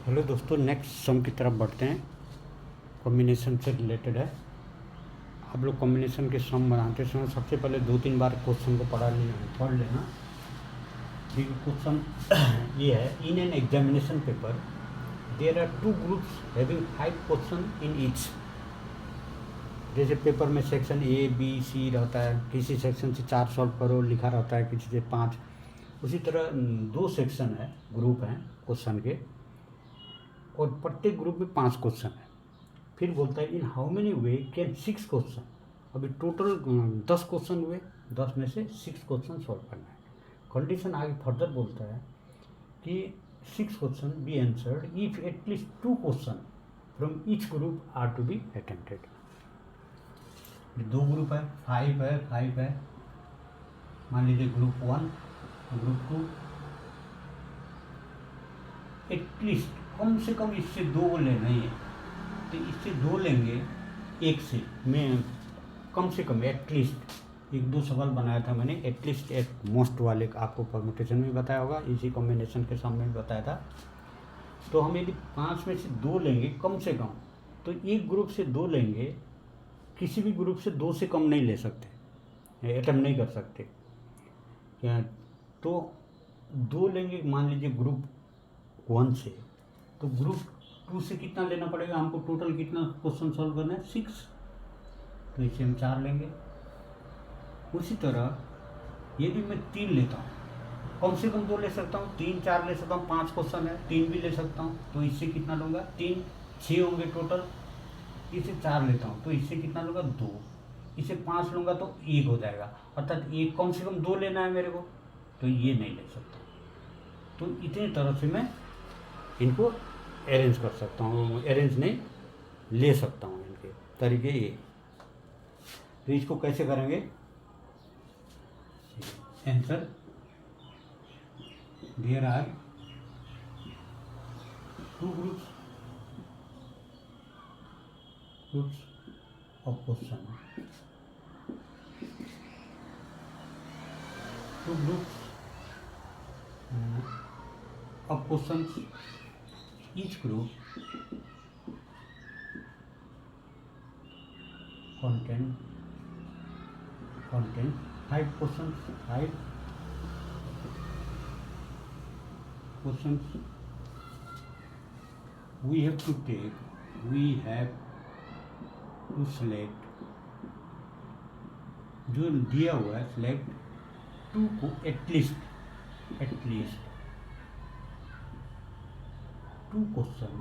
Hello दोस्तों, next sum की तरफ बढ़ते हैं। कॉम्बिनेशन से रिलेटेड है। आप लोग कॉम्बिनेशन के सम बनाते समय सबसे पहले 2-3 बार क्वेश्चन को पढ़ लेना। ठीक, क्वेश्चन ये है, in an examination paper there are 2 groups having 5 question in each. जैसे पेपर में सेक्शन ए बी सी रहता है, किसी सेक्शन से 4 सॉल्व करो लिखा रहता है, किसी से 5। उसी तरह 2 सेक्शन है, ग्रुप हैं क्वेश्चन के, और प्रत्येक ग्रुप में 5 क्वेश्चन है। फिर बोलता है in how many way can 6 question. अभी टोटल 10 क्वेश्चन हुए, 10 में से 6 क्वेश्चन सॉल्व करना है। कंडीशन आगे फर्दर बोलता है कि 6 question be answered if at least 2 question from each group are to be attempted. 2 group है, 5 है। मान लीजिए ग्रुप 1, ग्रुप 2। एटलीस्ट कम से कम इससे 2 लेना ही है, तो इससे 2 लेंगे। एक से मैं कम से कम एटलीस्ट 1-2 सवाल बनाया था मैंने, एटलीस्ट एट मोस्ट वाले आपको परमुटेशन में बताया होगा, इसी कॉम्बिनेशन के सामने भी बताया था। तो हम यदि 5 में से 2 लेंगे कम से कम, तो एक ग्रुप से 2 लेंगे, किसी भी ग्रुप से 2 से कम नहीं ले सकते, अटेम्प्ट नहीं कर सकते। तो 2 लेंगे मान लीजिए ग्रुप 1 से, तो ग्रुप 2 से कितना लेना पड़ेगा हमको? टोटल कितना क्वेश्चन सॉल्व करना है? 6। तो इसे हम 4 लेंगे। उसी तरह यदि मैं 3 लेता हूँ, कम से कम 2 ले सकता हूँ, 3 4 ले सकता हूँ, 5 क्वेश्चन है, 3 भी ले सकता हूँ, तो इससे कितना लूँगा? 3 6 होंगे टोटल। इसे 4 लेता हूँ तो इससे कितना लूँगा? 2। इसे 5 लूँगा तो 1 हो जाएगा, अर्थात एक कम से कम 2 लेना है मेरे को, तो ये नहीं ले सकता। तो इतनी तरह से मैं इनको अरेंज कर सकता हूँ, अरेंज नहीं ले सकता हूँ, इनके तरीके ये। तो इसको कैसे करेंगे? Answer there are 2 groups of questions, 2 groups of questions. Each group contain 5 questions. 5 questions we have to take. We have to select, जो दिया हुआ है, select 2 को at least 2 question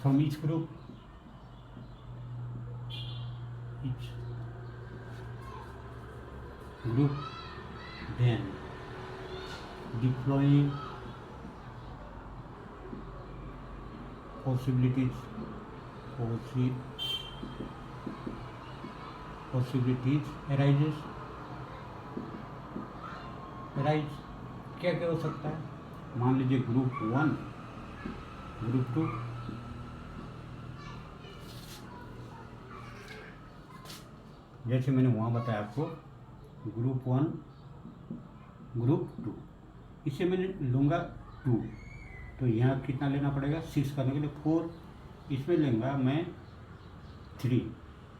from each group. Each group then deploying possibilities arises क्या क्या हो सकता है? मान लीजिए ग्रुप 1, ग्रुप 2, जैसे मैंने वहाँ बताया आपको, ग्रुप 1, ग्रुप 2, इसे मैंने लूँगा 2, तो यहाँ कितना लेना पड़ेगा? 6 करने के लिए 4, इसमें लूँगा मैं 3,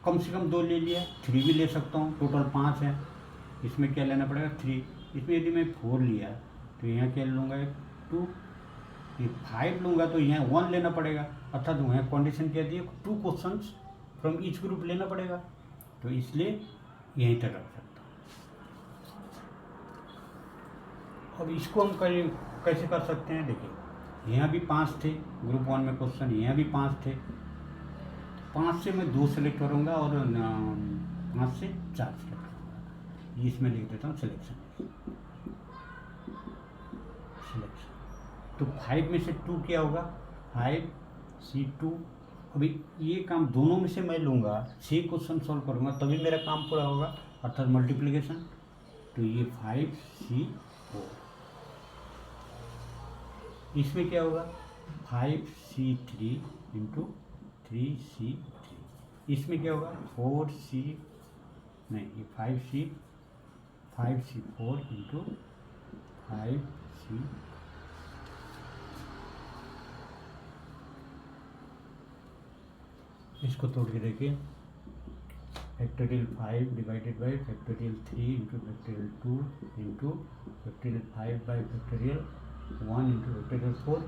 कम से कम 2 ले लिया, 3 भी ले सकता हूँ, टोटल 5 है, इसमें क्या लेना पड़ेगा? 3। इसमें यदि मैं 4 लिया तो यहाँ क्या लूँगा? 2। ये 5 लूँगा तो यहाँ 1 लेना पड़ेगा, अर्थात वहाँ कंडीशन क्या दी है? 2 क्वेश्चंस फ्रॉम ईच ग्रुप लेना पड़ेगा, तो इसलिए यहीं तक रख सकता हूँ। अब इसको हम कैसे कर सकते हैं? देखिए, यहाँ भी 5 थे ग्रुप 1 में क्वेश्चन, यहाँ भी 5 थे। 5 से मैं 2 सेलेक्ट करूँगा और 5 से 4 सेलेक्ट करूँगा। इसमें लिख देता हूँ सिलेक्शन। तो 5 में से 2 क्या होगा? 5C2। अभी ये काम दोनों में से मैं लूँगा, 6 क्वेश्चन सॉल्व करूँगा तभी मेरा काम पूरा होगा, अर्थात मल्टीप्लिकेशन। तो ये 5C4, इसमें क्या होगा? 5C3 इंटू 3C3, इसमें क्या होगा? 5C4 इंटू 5C, इसको तोड़ के देखिए, factorial 5 divided by factorial 3 into factorial 2 into factorial 5 by factorial 1 into factorial 4।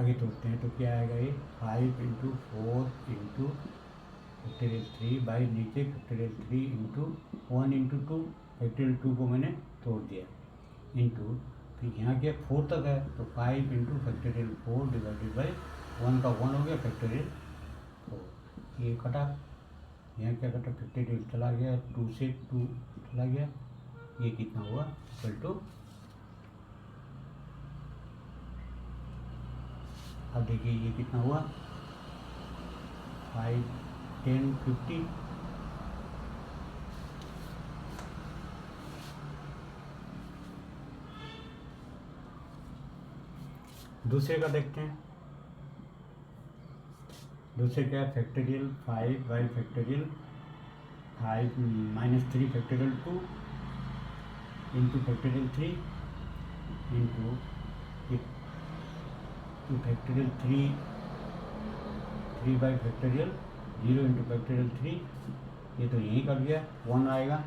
आगे तोड़ते हैं तो क्या आएगा ये 5 इंटू 4 इंटू फैक्टोरियल 3 बाई नीचे फैक्टोरियल 3 इंटू 1 इंटू 2, फैक्टोरियल 2 को मैंने तोड़ दिया, इंटू फिर यहाँ क्या 4 तक है तो 5 इंटू फैक्टोरियल 4 डिवाइडेड बाई 1 का 1 हो गया फैक्टोरियल 4। ये कटा, यहाँ क्या कटा फैक्टोरियल चला गया, 2 से 2 चला गया, ये कितना हुआ इक्वल टू, अब देखिए ये कितना हुआ 5, 10, 50। दूसरे का देखते हैं, दूसरे क्या है factorial 5 by factorial 5 minus 3 factorial 2 into factorial 3 into factorial 3 by factorial 0 into factorial 3, ये तो यहीं कट गया, 1 आएगा,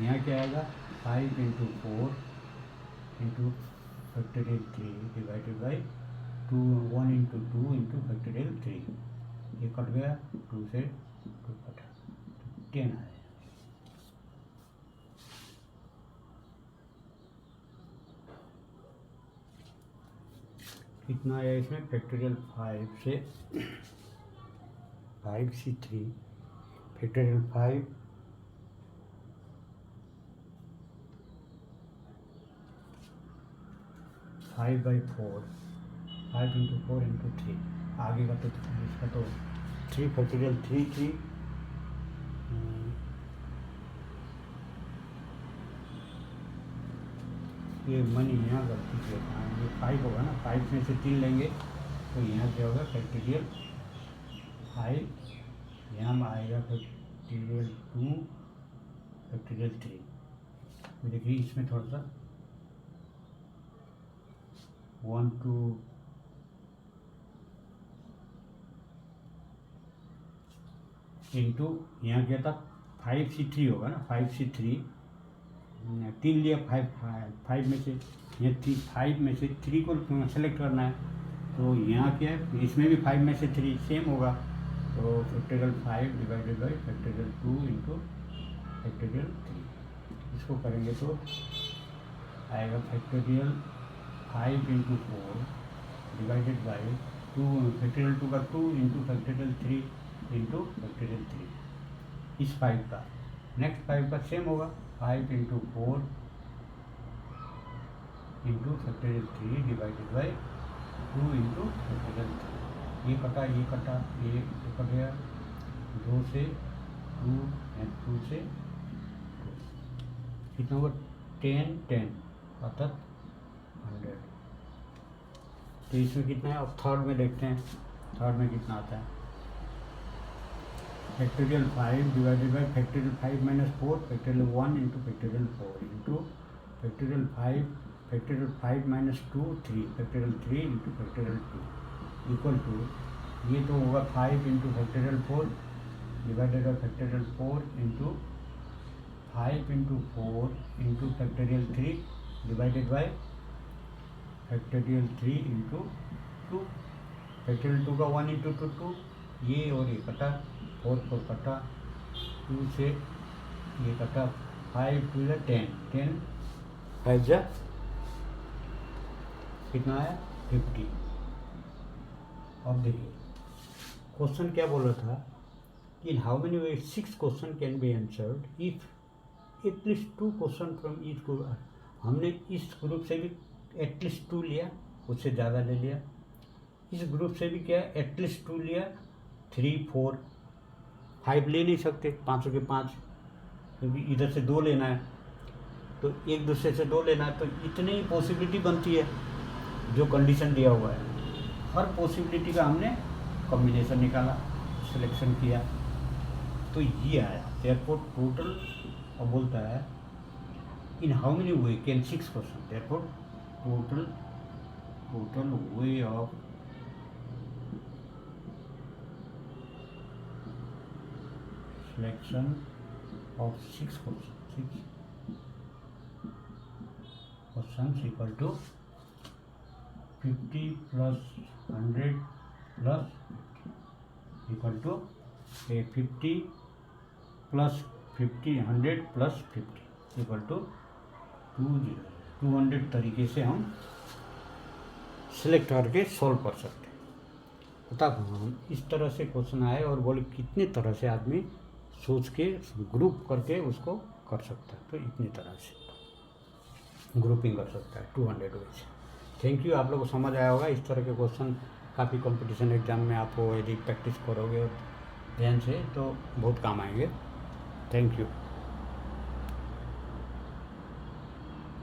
यहाँ क्या आएगा 5 into 4 into factorial 3 divided by 1 into 2 into factorial 3, ये कट गया, 2 से 2 कटा, 10 आया। कितना आया इसमें फैक्टोरियल 5 से 5C3 factorial 5 by 4, 5 into 4 into 3, आगे का तो इसका तो 3 फैक्टोरियल 3 थी, ये मनी यहाँ गलती से ये 5 होगा ना, 5 में से 3 लेंगे तो यहाँ क्या होगा फैक्टोरियल 5, यहाँ में आएगा फैक्टोरियल 2 फैक्टोरियल 3। तो देखिए इसमें थोड़ा सा 1 2 इंटू यहाँ क्या था 5C3 होगा ना, 5C3 3 लिया, 5 में से यहाँ 5 में से 3 को सेलेक्ट करना है, तो यहाँ क्या है इसमें भी 5 में से 3 सेम होगा, तो factorial 5 divided by factorial 2 into factorial 3, इसको करेंगे तो आएगा factorial 5 into 4 divided by 2 factorial 2 का 2 इंटू फैक्टोरियल 3 इंटू फैक्टोरियल 3, इस 5 का नेक्स्ट 5 का सेम होगा 5 into 4 into factorial 3 divided by 2 into factorial 3, ये कटा, ये कटा, ये कट गया, 2 से 2 एंड 2 से 2, कितना होगा 10 10 अर्थात 100। तो इसमें कितना है, अब थर्ड में देखते हैं, थर्ड में कितना आता है factorial 5 divided by factorial 5 minus 4 factorial 1 into factorial 4 into factorial 5 minus 2 3 factorial 3 into factorial 2 equal to, ये तो होगा 5 into factorial 4 divided by factorial 4 into 5 into 4 into factorial 3 divided by factorial 3 into 2, factorial 2 का 1 into 2, ये और ये कटा, 4 को कटा, 2 से ये कटा, 5 2 या 10 10 5 जा कितना आया 50। अब देखिए क्वेश्चन क्या बोल रहा था कि in how many way 6 question can be answered if at least 2 question from each group. हमने इस ग्रुप से भी एटलीस्ट 2 लिया, उससे ज़्यादा ले लिया, इस ग्रुप से भी क्या एटलीस्ट 2 लिया, 3 4 5 ले नहीं सकते, 5 के 5, क्योंकि इधर से 2 लेना है तो एक दूसरे से 2 लेना है, तो इतनी ही पॉसिबिलिटी बनती है जो कंडीशन दिया हुआ है। हर पॉसिबिलिटी का हमने कॉम्बिनेशन निकाला, सिलेक्शन किया, तो ये आया। एयरपोर्ट टोटल अब बोलता है in how many way can 6 question, therefore total way of selection of 6 questions equal to 50 plus 100 plus 50 equal to a 50 plus 50 100 plus 50 equal to 200 तरीके से हम सिलेक्ट करके सॉल्व कर सकते हैं। तथा हम इस तरह से क्वेश्चन आए और बोले कितने तरह से आदमी सोच के ग्रुप करके उसको कर सकता है, तो इतनी तरह से ग्रुपिंग कर सकता है 200 वेज। Thank you. आप लोगों को समझ आया होगा। इस तरह के क्वेश्चन काफ़ी कंपटीशन एग्जाम में आपको यदि प्रैक्टिस करोगे ध्यान से तो बहुत काम आएंगे। Thank you.